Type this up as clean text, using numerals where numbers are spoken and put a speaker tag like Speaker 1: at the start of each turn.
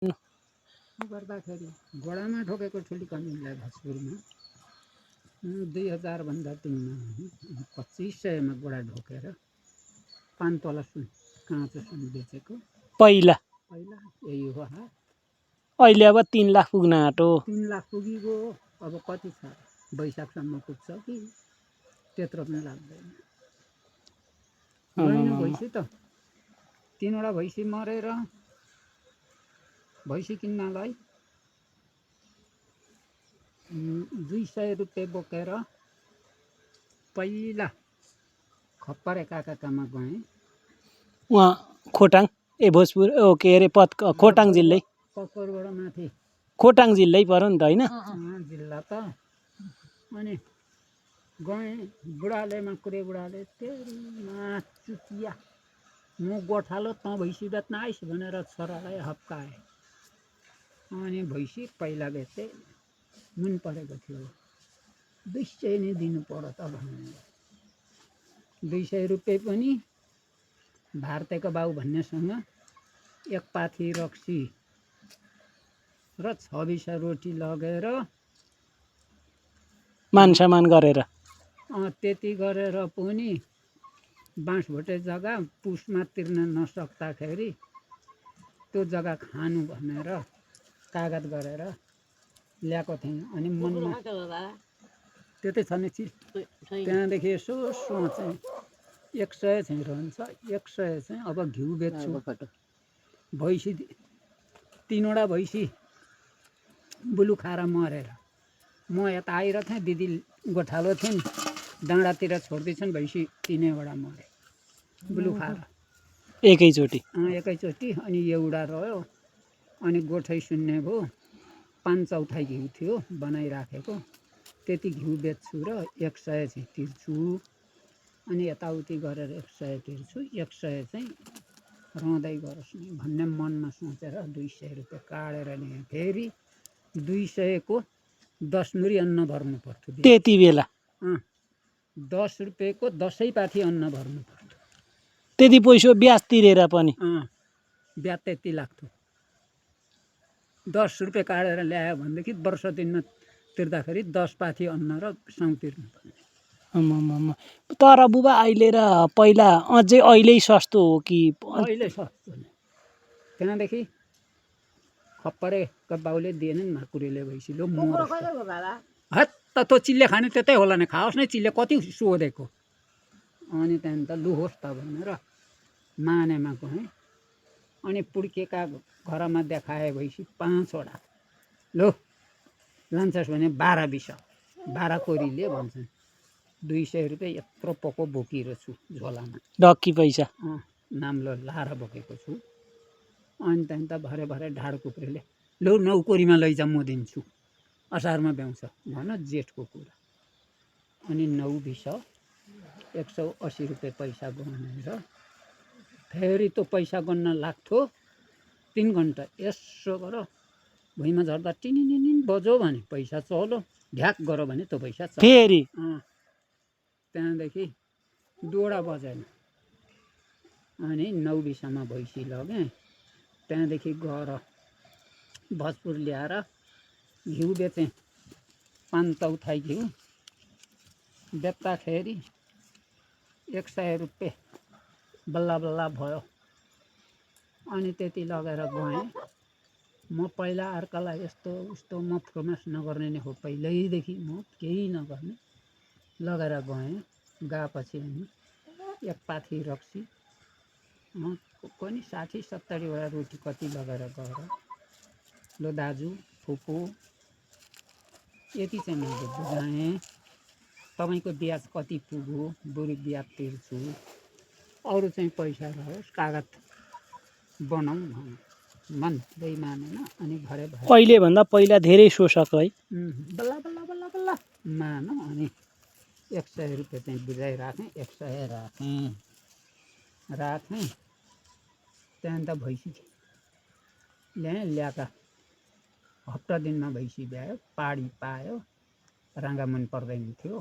Speaker 1: गर्दाखेरि गोडामा ठोकेको ठुली कमिनलाई भोजपुरमा 2000 भन्दा 2500 गोडा ढोकेर 5 तोला सुन काँचो सुन बेचेको
Speaker 2: पहिला
Speaker 1: यही हो।
Speaker 2: अहिले अब 3 लाख पुग्न आँटो।
Speaker 1: 3 लाख पुगिगयो। अब कति छ वैशाखसम्म पुग्छ कि त्यत्रो पनि लाग्दैन। गएन भैँसी त 3वटा भैँसी मरेर भैँसी किन्नलाई 200 रुपियाँ बोकेर पहिला खप्परे काकामा गएँ।
Speaker 2: उहाँ खोटाङ भोजपुर के अरे खोटाङ जिल्लै
Speaker 1: ककरबाट माथि
Speaker 2: खोटाङ जिल्लै पर्यो नि त होइन
Speaker 1: जिल्ला त। अनि गएँ बुढालेमा कुरे बुढाले तेरीमा चुतिया म गोठालो त भैँसी बेच्न आइस भनेर छोरालाई हप्काए। अनि भैँसी पहिला बेचे मुन परेको थियो 200 नै दिनु पर्यो त भनेर 200 रुपियाँ पनि भारतेको बाउ भन्नेसँग एक पाथी रक्सी र 26 रोटी लगेर
Speaker 2: मानसामान गरेर
Speaker 1: त्यति गरेर पनि बाँसभोटे जग्गा पुसमा तिर्न नसक्दाखेरि त्यो जग्गा खानु भनेर कागज गरेर ल्याएको थिएँ। अनि मनमा त्यतै छ नि चिज। त्यहाँदेखि यसो सोचेँ 100 चाहिँ रहन्छ 100 चाहिँ अब घिउ बेच्छु। भैँसी 3वटा भैँसी बुलु खाएर मरेर म यता आइरहेको थिएँ। दिदी गोठालो थिइन् डाँडातिर छोड्दैछन् भैँसी 3वटा मरे बुलु खाएर
Speaker 2: एकैचोटि।
Speaker 1: अनि एउटा रह्यो। अनि गोठै शून्य भयो। 5 चौथाइ घिउ थियो बनाइराखेको त्यति घिउ बेच्छु र 100 चाहिँ तिर्छु। अनि यताउति गरेर 100 तिर्छु 100 चाहिँ रहँदै गरोस् नि भन्ने मनमा सोचेर 200 रुपियाँ काटेर ल्याएँ। फेरि 200 को 10 मुरी अन्न भर्नु पर्थ्यो
Speaker 2: त्यति बेला।
Speaker 1: 10 रुपियाँको 10 पाथी अन्न भर्नु पर्थ्यो।
Speaker 2: त्यति पैसा ब्याज तिरेर पनि
Speaker 1: ब्याज त्यति लाग्थ्यो। 10 रुपियाँ काटेर ल्यायो भनेदेखि वर्ष दिनमा तिर्दाखेरि 10 पाथी अन्न र साउ तिर्नु पर्ने।
Speaker 2: तर बुबा अहिले र पहिला अझै अहिले सस्तो हो कि?
Speaker 1: अहिले सस्तो नि। त्यहाँदेखि खप्परेको बाउले दिएनन् माकुरीले भैँसी लो हत त चिल्ले खाने त्यतै होला नि खाओस् नै चिल्ले कति सोधेको। अनि त्यहाँदेखि त लु होस् त भनेर मानेमा गएँ। अनि पुड्केका घरमा देखाए भैँसी 5वटा लो लान्छस् भने 12 कोरीले भन्छन्। 200 रुपियाँ यत्रो पोको बोकिरहेको छु झोलामा
Speaker 2: डक्की पैसा
Speaker 1: नाम्लो लाएर बोकेको छु। अनि त्यहाँदेखि त भरे भरे ढाड कुकुरले लौ 9 कोरीमा लैजा म दिन्छु असारमा ब्याउँछ भन जेठको कुरा। अनि 9 बिस 180 रुपियाँ पैसा गनेर फेरि त्यो पैसा गन्न लाग्थ्यो 3 घन्टा यसो गर भुइँमा झर्दा टिनिनिन बज्यो भने पैसा चल्यो ढ्याक गऱ्यो भने त्यो पैसा चल्यो।
Speaker 2: फेरि
Speaker 1: त्यहाँदेखि 2 बजेन। अनि 9 बिसमा भैँसी लगेँ। त्यहाँदेखि गएर भोजपुर ल्याएर घिउ बेचेँ 5 चौथाइ घिउ बेच्दाखेरि 100 रुपियाँ बल्ल बल्ल भयो। अनि त्यति लगेर गएँ। म पहिला अर्कालाई यस्तो उस्तो म फरमास नगर्ने नै हो पहिल्यैदेखि म केही नगर्ने लगेर गएँ। गएपछि अनि एक पाथी रक्सी पनि 60-70वटा रोटी कति लगेर गएर लो दाजु फुपू यति चाहिँ मैले बुझाएँ। तपाईँको ब्याज कति पुग्यो बरु ब्याज तिर्छु अरू चाहिँ पैसा रहोस् कागज बनाऊ भन्दै मानेन। अनि भरे
Speaker 2: अहिले भन्दा पहिला धेरै शोषक है।
Speaker 1: बल्ल बल्ल बल्ल बल्ल मानो। अनि 100 रुपियाँ चाहिँ बुझाइराखेँ 100 राखेँ। त्यहाँदेखि त भैँसी ल्याएका हप्ता दिनमा भैँसी ब्यायो पाडी पायो राँगा मन पर्दैन थियो।